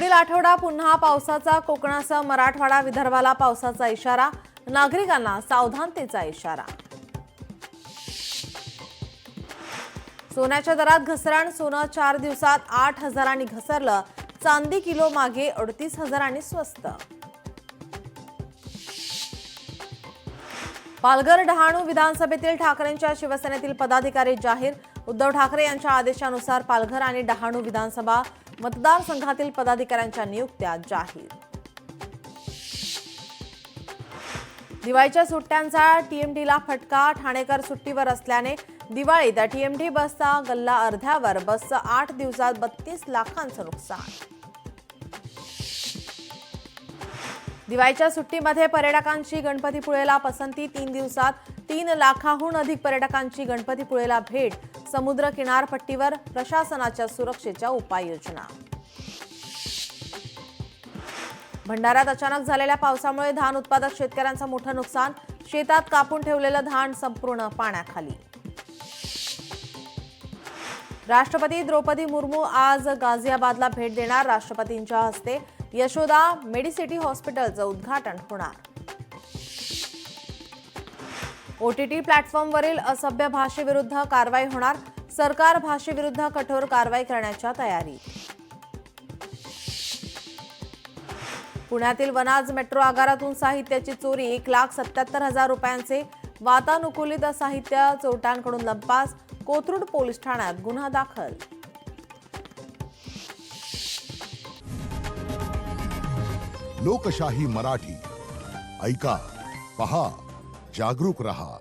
पुढील आठवडा पुन्हा पावसाचा. कोकणासह मराठवाडा विदर्भाला पावसाचा इशारा. नागरिकांना सावधानतेचा इशारा. सोन्याच्या दरात घसरण. सोनं 4 दिवसात 8,000 घसरलं. चांदी किलो मागे 38,000 स्वस्त. पालघर डहाणू विधानसभेतील ठाकरेंच्या शिवसेनेतील पदाधिकारी जाहीर. उद्धव ठाकरे यांच्या आदेशानुसार पालघर आणि डहाणू विधानसभा मतदारसंघातील पदाधिकाऱ्यांच्या नियुक्त्या जाहीर. दिवाळीच्या सुट्ट्यांचा टीएमटीला फटका. ठाणेकर सुट्टीवर असल्याने दिवाळीत टीएमटी बसचा गल्ला अर्ध्यावर. बसचं 8 दिवसात 32 लाखांचं नुकसान. दिवाळीच्या सुट्टीमध्ये पर्यटकांची गणपतीपुळेला पसंती. 3 दिवसात 3 लाखाहून अधिक पर्यटकांची गणपतीपुळेला भेट. समुद्र किनारपट्टीवर प्रशासनाच्या सुरक्षेच्या उपाययोजना. भंडाऱ्यात अचानक झालेल्या पावसामुळे धान उत्पादक शेतकऱ्यांचं मोठं नुकसान. शेतात कापून ठेवलेलं धान संपूर्ण पाण्याखाली. राष्ट्रपती द्रौपदी मुर्मू आज गाझियाबादला भेट देणार. राष्ट्रपतींच्या हस्ते यशोदा मेडिसिटी हॉस्पिटलचं उद्घाटन होणार. ओटीटी प्लॅटफॉर्मवरील असभ्य भाषेविरुद्ध कारवाई होणार. सरकार भाषेविरुद्ध कठोर कारवाई करण्याच्या तयारीत. पुण्यातील वनाज मेट्रो आगारातून साहित्याची चोरी. 1,77,000 रुपयांचे वातानुकूलित साहित्य चोरट्यांकडून लंपास. कोथरूड पोलीस ठाण्यात गुन्हा दाखल. लोकशाही मराठी ऐका, पहा, जागरूक रहा.